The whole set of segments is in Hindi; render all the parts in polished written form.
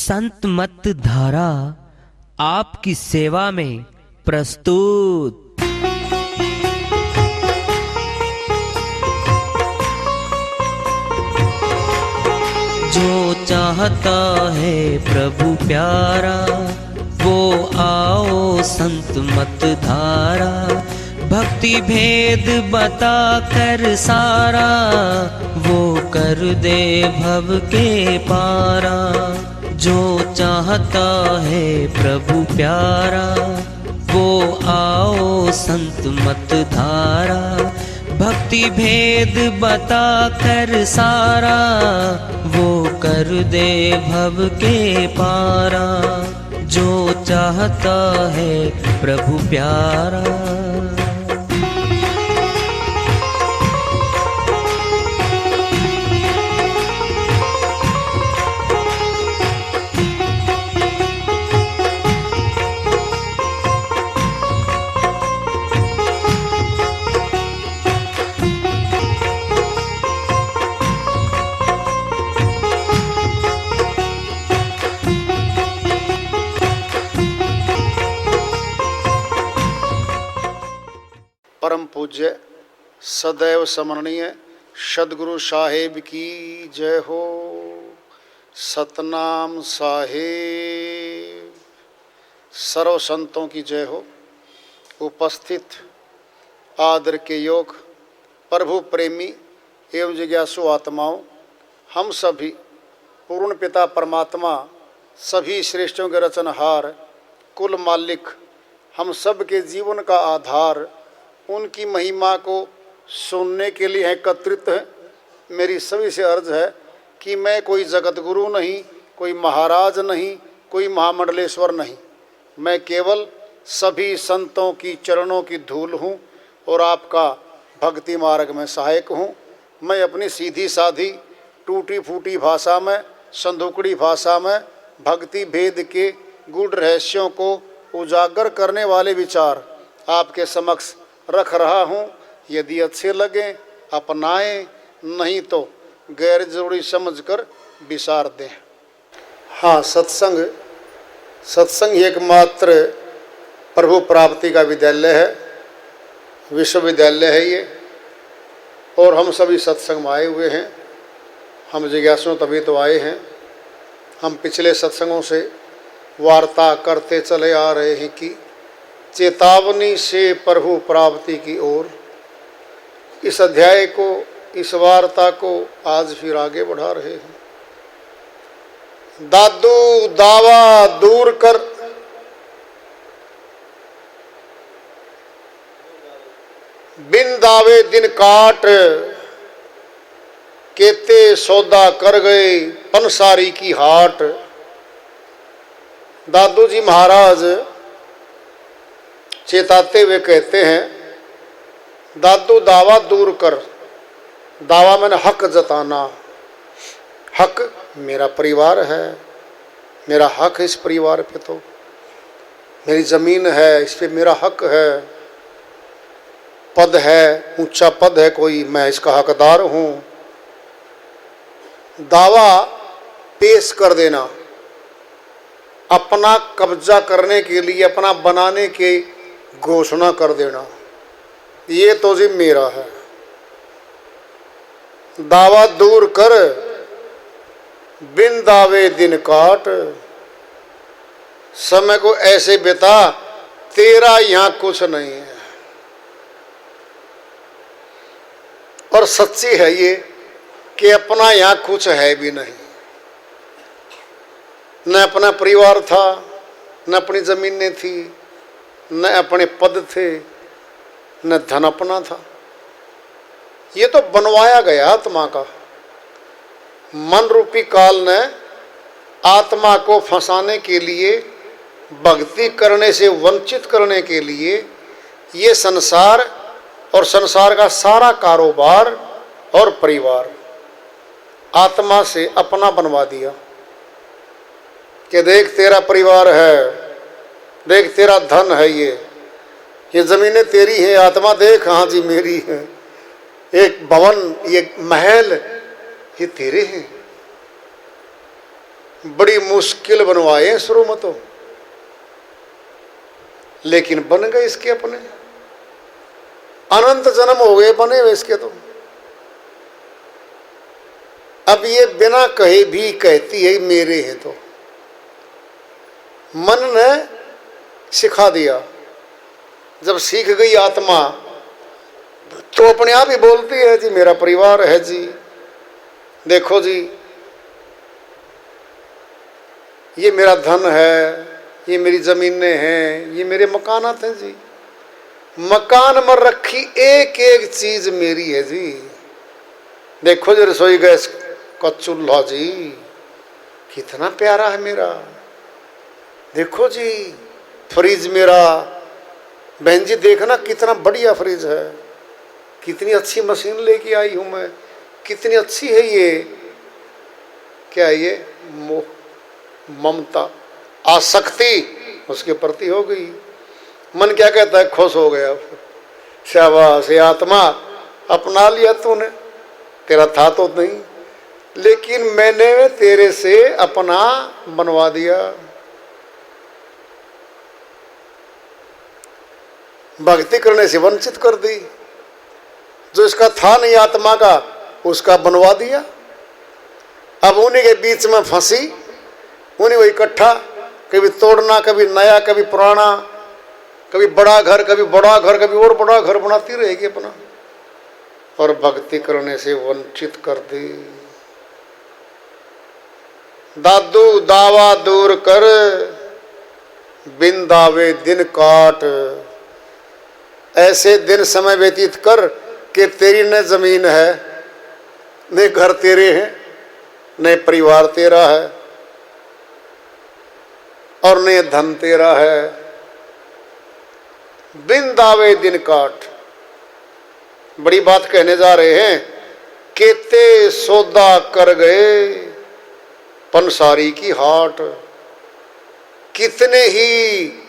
संत मत धारा आपकी सेवा में प्रस्तुत। जो चाहता है प्रभु प्यारा वो आओ संत मत धारा। भक्ति भेद बता कर सारा वो कर दे भव के पारा। जो चाहता है प्रभु प्यारा वो आओ संत मत धारा। भक्ति भेद बता कर सारा वो कर दे भव के पारा। जो चाहता है प्रभु प्यारा। परम पूज्य सदैव स्मरणीय सदगुरु साहेब की जय हो। सतनाम साहेब। सर्व संतों की जय हो। उपस्थित आदर के योग प्रभु प्रेमी एवं जिज्ञासु आत्माओं, हम सभी पूर्ण पिता परमात्मा सभी श्रेष्ठों के रचनहार कुल मालिक हम सब के जीवन का आधार उनकी महिमा को सुनने के लिए एकत्रित है। मेरी सभी से अर्ज है कि मैं कोई जगत गुरु नहीं, कोई महाराज नहीं, कोई महामंडलेश्वर नहीं। मैं केवल सभी संतों की चरणों की धूल हूँ और आपका भक्ति मार्ग में सहायक हूँ। मैं अपनी सीधी साधी टूटी फूटी भाषा में, संदूकड़ी भाषा में भक्ति भेद के गूढ़ रहस्यों को उजागर करने वाले विचार आपके समक्ष रख रहा हूँ। यदि अच्छे लगे अपनाएं, नहीं तो गैर जरूरी समझकर विसार दें। हाँ, सत्संग एकमात्र प्रभु प्राप्ति का विद्यालय है, विश्वविद्यालय है ये। और हम सभी सत्संग में आए हुए हैं। हम जिज्ञासु तभी तो आए हैं। हम पिछले सत्संगों से वार्ता करते चले आ रहे हैं कि चेतावनी से प्रभु प्राप्ति की ओर। इस अध्याय को, इस वार्ता को आज फिर आगे बढ़ा रहे हैं। दादू दावा दूर कर, बिन दावे दिन काट, केते सौदा कर गए पंसारी की हाट। दादू जी महाराज चेताते हुए कहते हैं, दादू दावा दूर कर। दावा मैंने हक जताना। हक मेरा परिवार है, मेरा हक है इस परिवार पे, तो मेरी ज़मीन है, इस पे मेरा हक है। पद है, ऊंचा पद है कोई, मैं इसका हकदार हूँ। दावा पेश कर देना, अपना कब्जा करने के लिए, अपना बनाने के घोषणा कर देना, ये तो जी मेरा है। दावा दूर कर, बिन दावे दिन काट। समय को ऐसे बिता, तेरा यहां कुछ नहीं है। और सच्ची है ये कि अपना यहां कुछ है भी नहीं। न अपना परिवार था, न अपनी जमीनें थी, न अपने पद थे, न धन अपना था। ये तो बनवाया गया आत्मा का। मन रूपी काल ने आत्मा को फंसाने के लिए, भक्ति करने से वंचित करने के लिए ये संसार और संसार का सारा कारोबार और परिवार आत्मा से अपना बनवा दिया कि देख तेरा परिवार है, देख तेरा धन है, ये ज़मीनें तेरी हैं। आत्मा देख, हाँ जी मेरी है। एक भवन, ये महल, ये तेरे हैं। बड़ी मुश्किल बनवाए हैं शुरू में तो, लेकिन बन गए इसके अपने। अनंत जन्म हो गए बने हुए इसके तो। अब ये बिना कहे भी कहती है मेरे हैं, तो मन ने सिखा दिया। जब सीख गई आत्मा तो अपने आप ही बोलती है जी मेरा परिवार है जी, देखो जी ये मेरा धन है, ये मेरी जमीनें हैं, ये मेरे मकानात हैं जी। मकान में रखी एक एक चीज मेरी है जी। देखो जी रसोई गैस का चूल्हा जी कितना प्यारा है मेरा। देखो जी फ्रिज मेरा, बहन जी देखना कितना बढ़िया फ्रिज है, कितनी अच्छी मशीन लेके आई हूं मैं, कितनी अच्छी है ये। क्या है ये? मोह, ममता, आसक्ति उसके प्रति हो गई। मन क्या कहता है? खुश हो गया, शाबाश ये आत्मा अपना लिया तूने, तेरा था तो नहीं, लेकिन मैंने तेरे से अपना बनवा दिया। भक्ति करने से वंचित कर दी। जो इसका था नहीं आत्मा का, उसका बनवा दिया। अब उन्हीं के बीच में फंसी, उन्हीं को इकट्ठा, कभी तोड़ना, कभी नया, कभी पुराना, कभी बड़ा घर, कभी बड़ा घर, कभी और बड़ा घर बनाती रहेगी अपना, और भक्ति करने से वंचित कर दी। दादू दावा दूर कर, बिन दावे दिन काट। ऐसे दिन समय व्यतीत कर कि तेरी न जमीन है, न घर तेरे हैं, न परिवार तेरा है, और न धन तेरा है। बिन दावे दिन काट। बड़ी बात कहने जा रहे हैं। केते सौदा कर गए पंसारी की हाट। कितने ही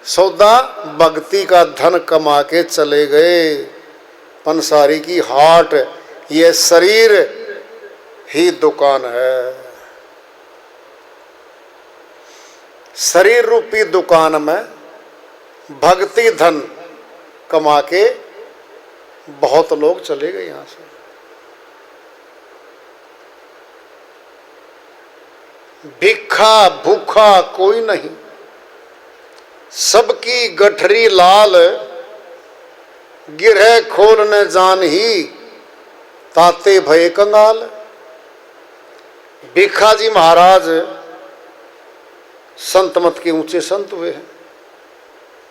सौदा भक्ति का धन कमा के चले गए पंसारी की हाट। ये शरीर ही दुकान है। शरीर रूपी दुकान में भक्ति धन कमा के बहुत लोग चले गए यहां से। भिखा भूखा कोई नहीं, सबकी गठरी लाल। गिरह खोल न जान ही, ताते भय कंगाल। भिखाजी महाराज संत मत के ऊंचे संत हुए हैं,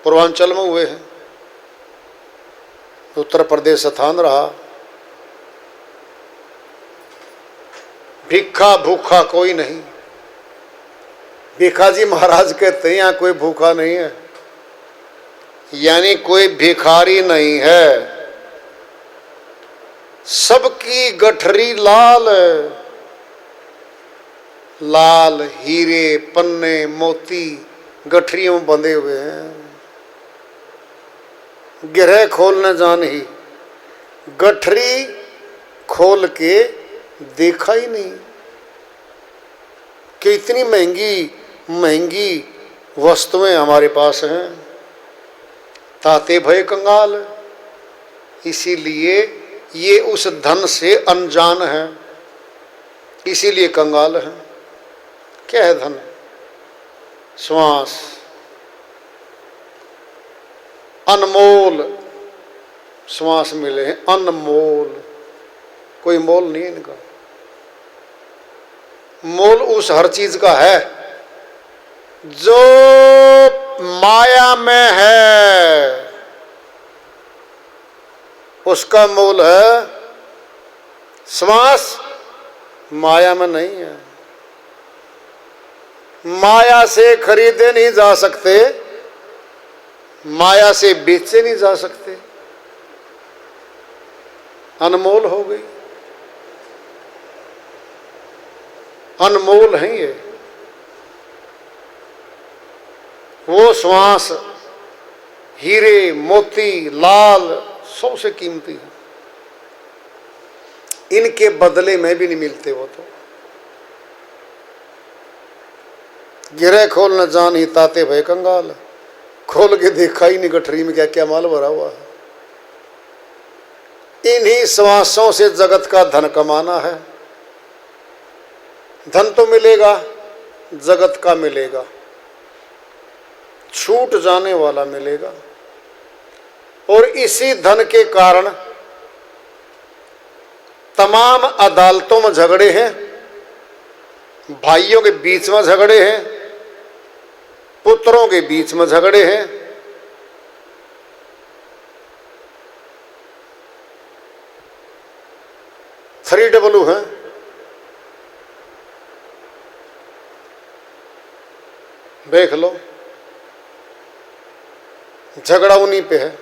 पूर्वांचल में हुए हैं, उत्तर प्रदेश स्थान रहा। भिखा भूखा कोई नहीं। भिखाजी महाराज कहते हैं यहाँ कोई भूखा नहीं है, यानी कोई भिखारी नहीं है। सबकी गठरी लाल। लाल हीरे पन्ने मोती गठरियों में बंधे हुए हैं। गिरह खोलने जान ही, गठरी खोल के देखा ही नहीं कि इतनी महंगी महंगी वस्तुएं हमारे पास हैं। ताते भय कंगाल। इसीलिए ये उस धन से अनजान है, इसीलिए कंगाल है। क्या है धन? श्वास, अनमोल श्वास मिले हैं, अनमोल। कोई मोल नहीं है इनका। मोल उस हर चीज का है जो माया में है, उसका मोल है। श्वास माया में नहीं है। माया से खरीदे नहीं जा सकते, माया से बेचे नहीं जा सकते। अनमोल हो गई, अनमोल है ये। वो श्वास हीरे मोती लाल सबसे कीमती है। इनके बदले में भी नहीं मिलते वो तो। गिरे खोल न जान ही ताते भय कंगाल, खोल के देखा ही नहीं गठरी में क्या क्या माल भरा हुआ है। इन्हीं श्वासों से जगत का धन कमाना है। धन तो मिलेगा, जगत का मिलेगा, छूट जाने वाला मिलेगा। और इसी धन के कारण तमाम अदालतों में झगड़े हैं, भाइयों के बीच में झगड़े हैं, पुत्रों के बीच में झगड़े हैं। 3W है, देख लो, झगड़ा उन्हीं पे है।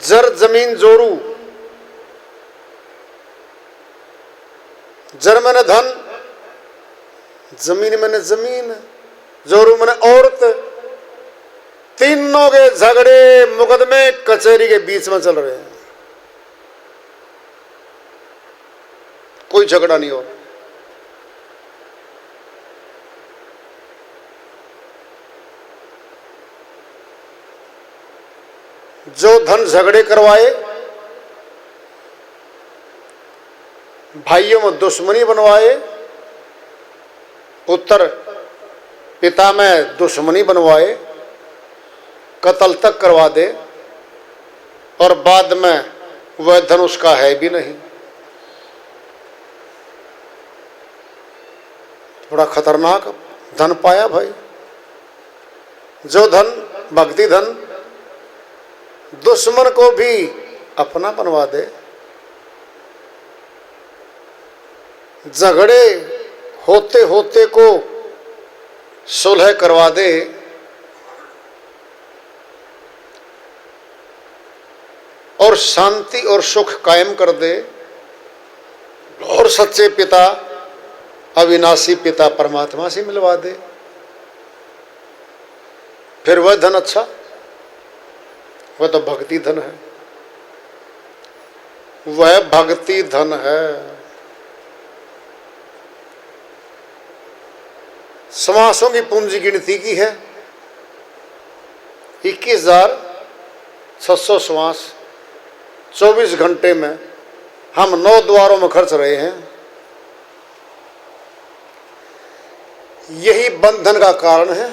जर जमीन जोरू, जर मैंने धन, जमीन मैंने जमीन, जोरू मैंने औरत। तीनों के झगड़े मुकदमे कचहरी के बीच में चल रहे हैं, कोई झगड़ा नहीं हो रहा। जो धन झगड़े करवाए, भाइयों में दुश्मनी बनवाए, पुत्र पिता में दुश्मनी बनवाए, कत्ल तक करवा दे, और बाद में वह धन उसका है भी नहीं, थोड़ा खतरनाक धन पाया भाई। जो धन, भक्ति धन, दुश्मन को भी अपना बनवा दे, झगड़े होते होते को सुलह करवा दे, और शांति और सुख कायम कर दे, और सच्चे पिता, अविनाशी पिता परमात्मा से मिलवा दे, फिर वह धन अच्छा, वह तो भक्ति धन है, वह भक्ति धन है। समासों की पूंजी गिनती की है 21,600 श्वास 24 घंटे में हम 9 द्वारों में खर्च रहे हैं। यही बंधन का कारण है।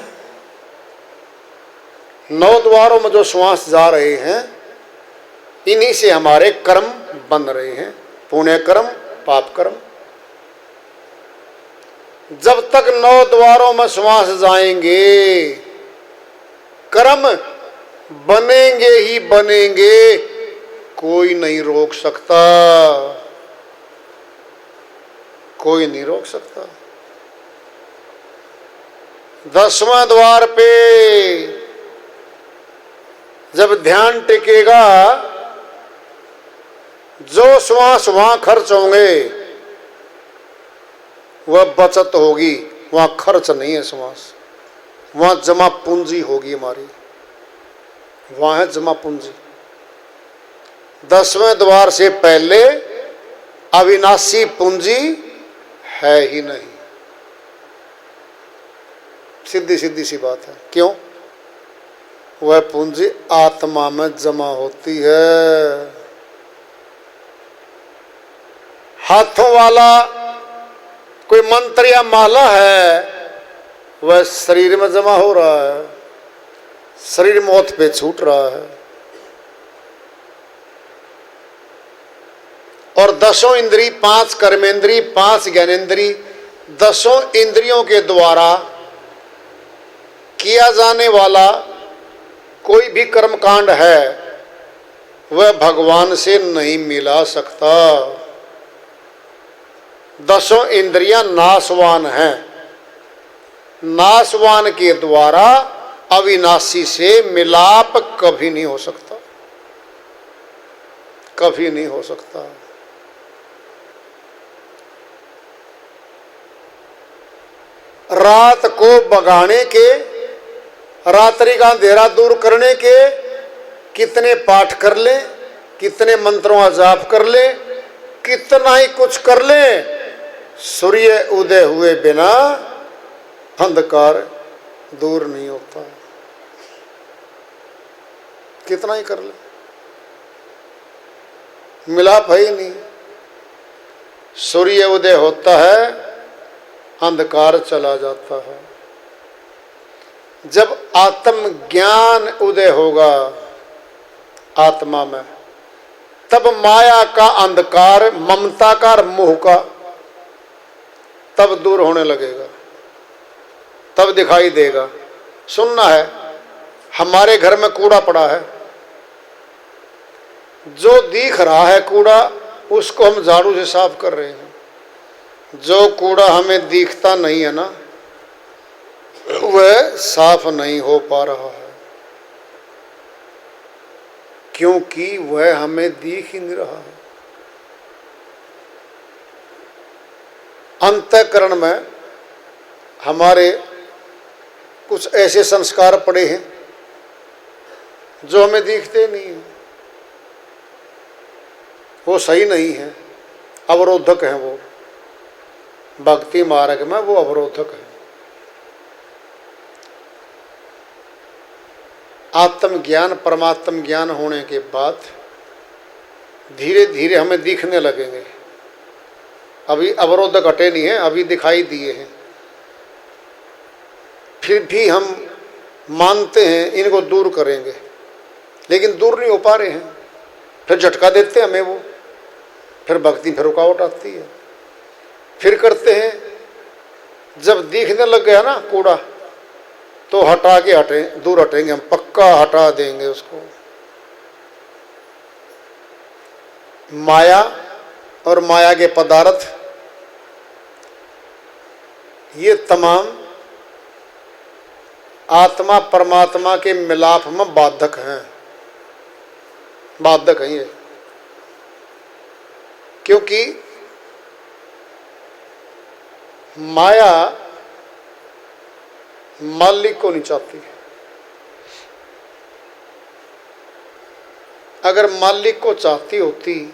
9 द्वारों में जो श्वास जा रहे हैं, इन्हीं से हमारे कर्म बन रहे हैं, पुण्य कर्म, पाप कर्म। जब तक 9 द्वारों में श्वास जाएंगे, कर्म बनेंगे ही बनेंगे, कोई नहीं रोक सकता, कोई नहीं रोक सकता। 10वें द्वार पे जब ध्यान टिकेगा, जो श्वास वहां खर्च होंगे वह बचत होगी, वहां खर्च नहीं है श्वास, वहां जमा पूंजी होगी हमारी, वहां है जमा पूंजी। 10वें द्वार से पहले अविनाशी पूंजी है ही नहीं। सीधी सीधी सी बात है। क्यों? वह पूंजी आत्मा में जमा होती है। हाथों वाला कोई मंत्र या माला है, वह शरीर में जमा हो रहा है, शरीर मौत पे छूट रहा है। और 10 इंद्री, 5 कर्मेंद्री, 5 ज्ञानेंद्री, 10 इंद्रियों के द्वारा किया जाने वाला कोई भी कर्मकांड है, वह भगवान से नहीं मिला सकता। 10 इंद्रियां नाशवान हैं, नाशवान के द्वारा अविनाशी से मिलाप कभी नहीं हो सकता, कभी नहीं हो सकता। रात को बगाने के, रात्रि का अंधेरा दूर करने के कितने पाठ कर ले, कितने मंत्रों का जाप कर ले, कितना ही कुछ कर ले, सूर्य उदय हुए बिना अंधकार दूर नहीं होता। कितना ही कर ले, मिलाप है ही नहीं। सूर्य उदय होता है, अंधकार चला जाता है। जब आत्म ज्ञान उदय होगा आत्मा में, तब माया का अंधकार, ममता का और मोह का तब दूर होने लगेगा, तब दिखाई देगा। सुनना है, हमारे घर में कूड़ा पड़ा है, जो दिख रहा है कूड़ा उसको हम झाड़ू से साफ कर रहे हैं। जो कूड़ा हमें दिखता नहीं है ना, वह साफ नहीं हो पा रहा है, क्योंकि वह हमें दिख ही नहीं रहा है। अंतःकरण में हमारे कुछ ऐसे संस्कार पड़े हैं जो हमें दिखते नहीं हैं, वो सही नहीं है, अवरोधक हैं। वो भक्ति मार्ग में वो अवरोधक है। आत्मज्ञान, परमात्म ज्ञान होने के बाद धीरे धीरे हमें दिखने लगेंगे। अभी अवरोधक हटे नहीं है, अभी दिखाई दिए हैं, फिर भी हम मानते हैं इनको दूर करेंगे, लेकिन दूर नहीं हो पा रहे हैं। फिर झटका देते हैं हमें वो, फिर भक्ति फिर रुकावट आती है, फिर करते हैं। जब दिखने लग गया ना कूड़ा, तो हटा के दूर हटेंगे हम, पक्का हटा देंगे उसको। माया और माया के पदार्थ, ये तमाम आत्मा परमात्मा के मिलाप में बाधक हैं, बाधक हैं ये। क्योंकि माया मालिक को नहीं चाहती। अगर मालिक को चाहती होती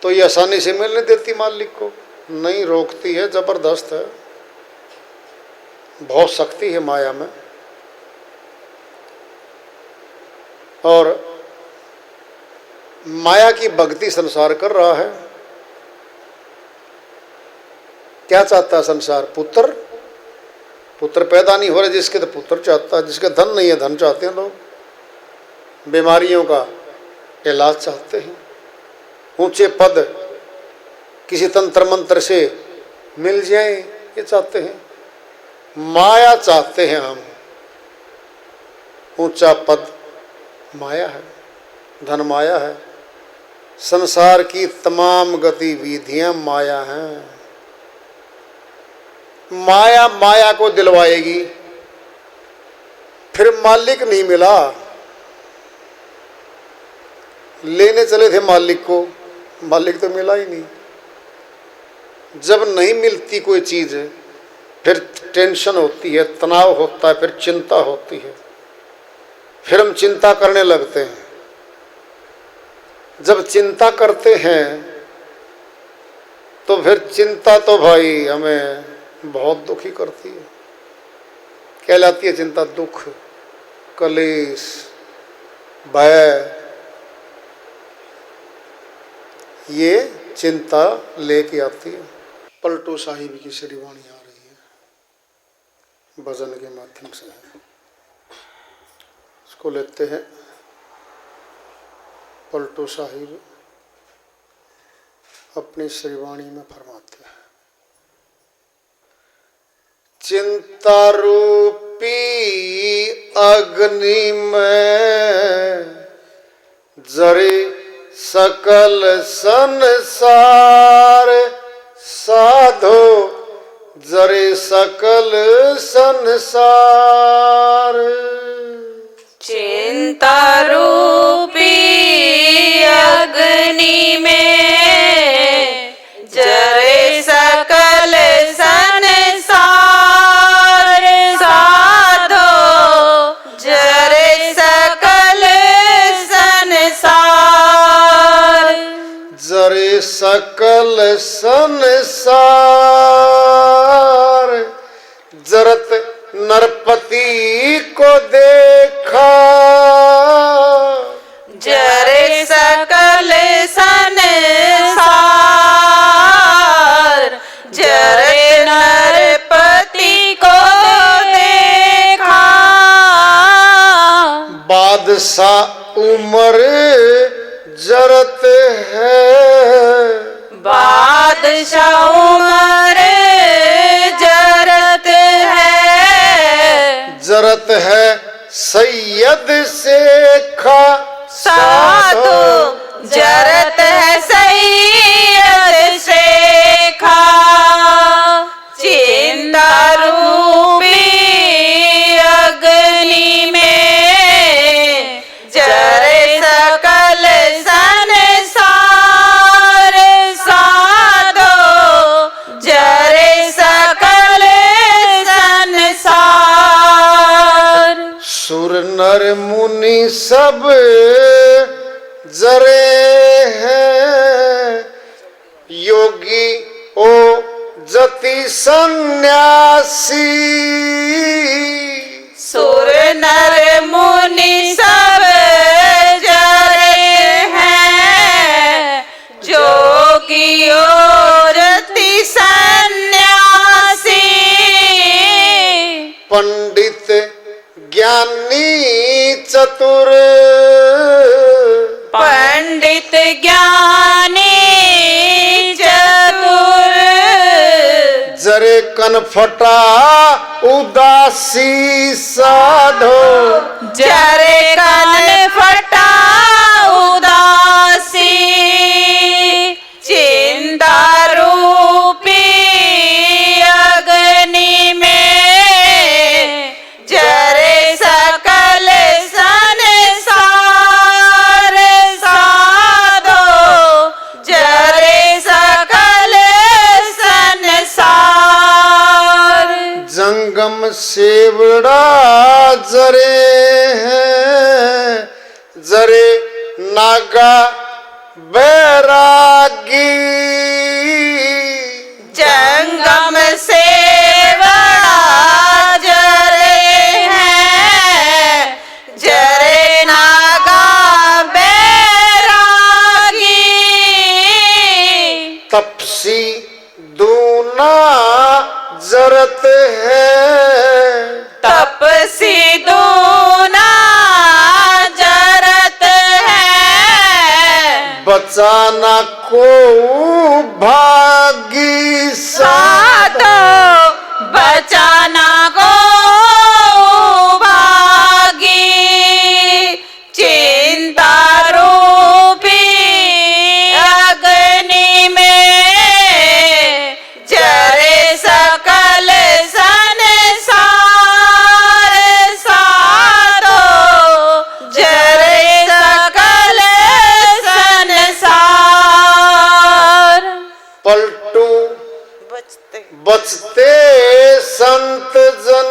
तो ये आसानी से मिलने देती मालिक को। नहीं, रोकती है, जबरदस्त है, बहुत शक्ति है माया में। और माया की भक्ति संसार कर रहा है। क्या चाहता है संसार? पुत्र। पुत्र पैदा नहीं हो रहे जिसके, तो पुत्र चाहता है। जिसके धन नहीं है, धन चाहते हैं लोग। बीमारियों का इलाज चाहते हैं, ऊंचे पद किसी तंत्र मंत्र से मिल जाए, ये चाहते हैं। माया चाहते हैं हम। ऊंचा पद माया है, धन माया है, संसार की तमाम गतिविधियां माया हैं। माया माया को दिलवाएगी, फिर मालिक नहीं मिला। लेने चले थे मालिक को, मालिक तो मिला ही नहीं। जब नहीं मिलती कोई चीज, फिर टेंशन होती है, तनाव होता है, फिर चिंता होती है, फिर हम चिंता करने लगते हैं। जब चिंता करते हैं तो फिर चिंता तो भाई हमें बहुत दुखी करती है। कहलाती है चिंता दुख, कलेश, भय। ये चिंता लेके आती है। पलटू साहिब की श्री वाणी आ रही है, भजन के माध्यम से है। इसको लेते हैं। पलटू साहिब अपनी श्री वाणी में फरमाते हैं, चिंता रूपी अग्नि में जरे सकल संसार, साधो जरे सकल संसार। चिंता रूपी अग्नि में जरे सकल संसार, साधो जरे सकल संसार। जरे सकल संसार, जरे सकल संसार, जरे नरपति को देखा। बादशाह उमर जरत है, बादशाह उमर जरत है, जरत है सैयद से खा साधु, जरत है सैयद से खा। चिंता रूपी अग्नि में जरे सकल संसार, साधो जरे सकल संसार। सुर नर मुनि सब जरे हैं, योगी ओ जति सन्यासी। सुर नर मुनि सब जरे हैं, जोगी और रति सन्यासी। पंडित ज्ञानी चतुर, पंडित ज्ञानी चतुर, जरे कनफटा उदासी साधो। जरे कन फटा उदासी। चिंता रूपी अग्नि में जरे सकल संसार, साधो जरे सकल संसार। जंगम सेवड़ा जरे हैं, जरे नागा बैरागी। जंगम सेवड़ा जरे हैं, जरे नागा बैरागी। तपसी दूना जरत है, तपसी दूना जरत है, बचाना को भागी साधो बचाना को भागी। चिंता रूपी अग्नि में जरे सकल संसार, साधो जरे सकल संसार। पलटू बचते संत जन,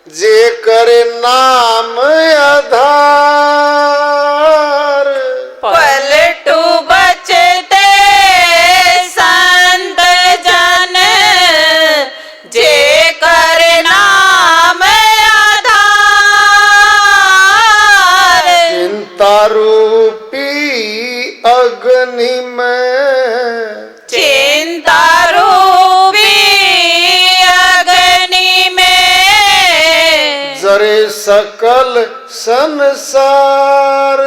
जे करे नाम आधार। पलटू बचते संत जन, जे कर नाम आधार। चिंता रूपी अग्नि में, चिंता रूपी अग्नि में जरे सकल संसार।